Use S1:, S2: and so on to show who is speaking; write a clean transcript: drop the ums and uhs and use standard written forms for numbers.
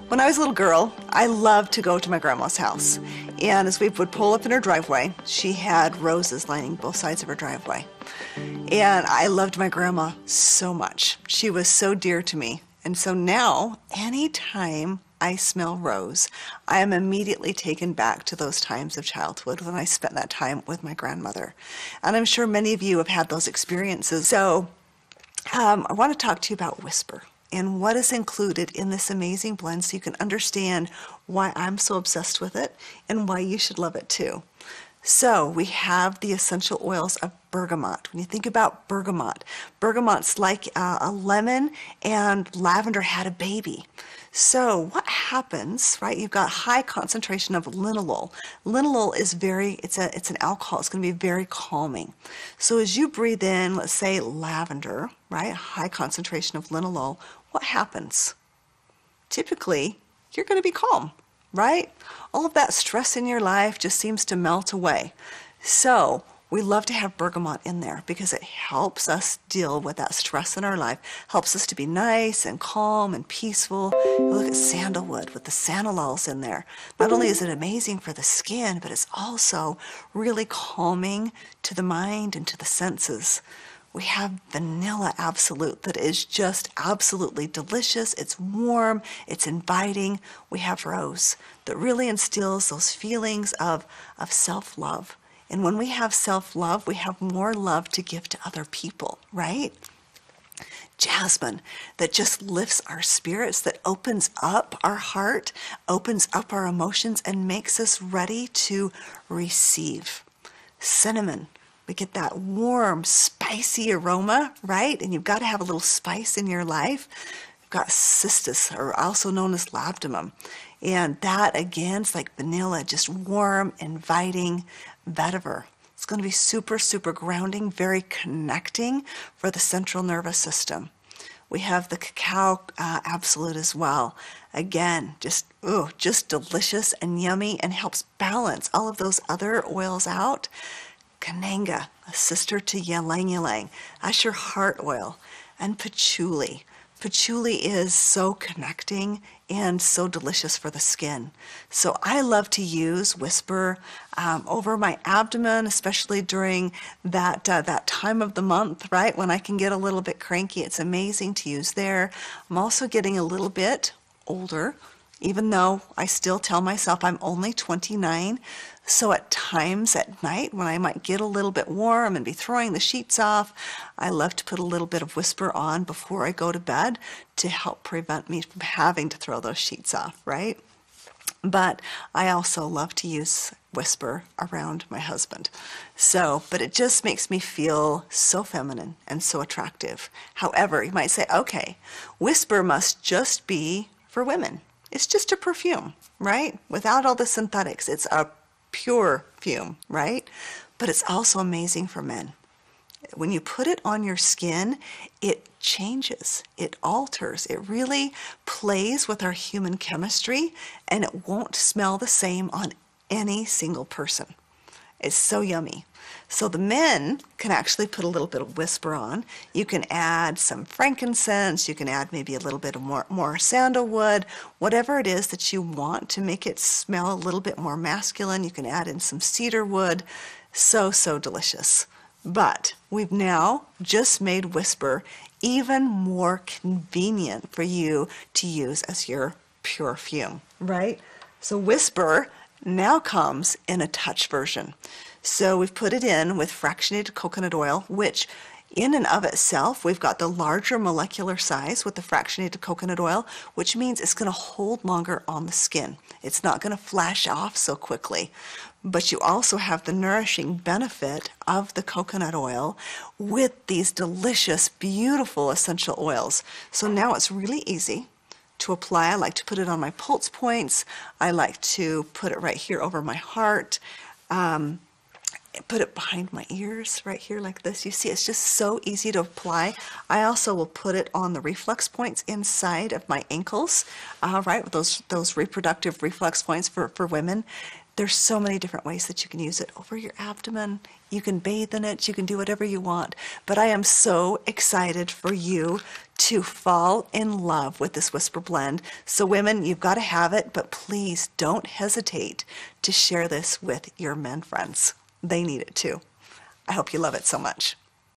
S1: When I was a little girl, I loved to go to my grandma's house. And as we would pull up in her driveway, she had roses lining both sides of her driveway. And I loved my grandma so much. She was so dear to me. And so now, anytime I smell rose, I am immediately taken back to those times of childhood when I spent that time with my grandmother. And I'm sure many of you have had those experiences. So I want to talk to you about Whisper and what is included in this amazing blend so you can understand why I'm so obsessed with it and why you should love it too. So we have the essential oils of bergamot. When you think about bergamot, bergamot's like a lemon and lavender had a baby. So what happens, right? You've got high concentration of linalool. Linalool is it's an alcohol. It's going to be very calming. So as you breathe in, let's say lavender, right? High concentration of linalool, what happens? Typically, you're going to be calm, right? All of that stress in your life just seems to melt away. So we love to have bergamot in there because it helps us deal with that stress in our life, helps us to be nice and calm and peaceful. Look at sandalwood with the sandalols in there. Not only is it amazing for the skin, but it's also really calming to the mind and to the senses. We have vanilla absolute that is just absolutely delicious. It's warm, it's inviting. We have rose that really instills those feelings of self-love. And when we have self-love, we have more love to give to other people, right? Jasmine that just lifts our spirits, that opens up our heart, opens up our emotions, and makes us ready to receive. Cinnamon. We get that warm, spicy aroma, right? And you've got to have a little spice in your life. We've got cistus, or also known as labdanum. And that, again, it's like vanilla, just warm, inviting. Vetiver. It's going to be super, super grounding, very connecting for the central nervous system. We have the cacao absolute as well. Again, just delicious and yummy and helps balance all of those other oils out. Kananga, a sister to ylang ylang. That's your heart oil. And patchouli. Patchouli is so connecting and so delicious for the skin. So I love to use Whisper over my abdomen, especially during that time of the month, right? When I can get a little bit cranky, it's amazing to use there. I'm also getting a little bit older, even though I still tell myself I'm only 29. So at times at night when I might get a little bit warm and be throwing the sheets off, I love to put a little bit of Whisper on before I go to bed to help prevent me from having to throw those sheets off, right? But I also love to use Whisper around my husband. But it just makes me feel so feminine and so attractive. However, you might say, okay, Whisper must just be for women. It's just a perfume, right? Without all the synthetics. It's a pure fume, right? But it's also amazing for men. When you put it on your skin, it changes, it alters, it really plays with our human chemistry, and it won't smell the same on any single person. It's so yummy. So the men can actually put a little bit of Whisper on. You can add some frankincense, you can add maybe a little bit of more sandalwood, whatever it is that you want to make it smell a little bit more masculine. You can add in some cedar wood. So, so delicious. But we've now just made Whisper even more convenient for you to use as your pure fume, right? So Whisper now comes in a touch version. So we've put it in with fractionated coconut oil, which in and of itself, we've got the larger molecular size with the fractionated coconut oil, which means it's going to hold longer on the skin. It's not going to flash off so quickly. But you also have the nourishing benefit of the coconut oil with these delicious, beautiful essential oils. So now it's really easy to apply. I like to put it on my pulse points. I like to put it right here over my heart. Put it behind my ears right here like this. You see, it's just so easy to apply. I also will put it on the reflex points inside of my ankles, right? Those reproductive reflex points for women. There's so many different ways that you can use it over your abdomen. You can bathe in it. You can do whatever you want. But I am so excited for you to fall in love with this Whisper blend. So women, you've got to have it, but please don't hesitate to share this with your men friends. They need it too. I hope you love it so much.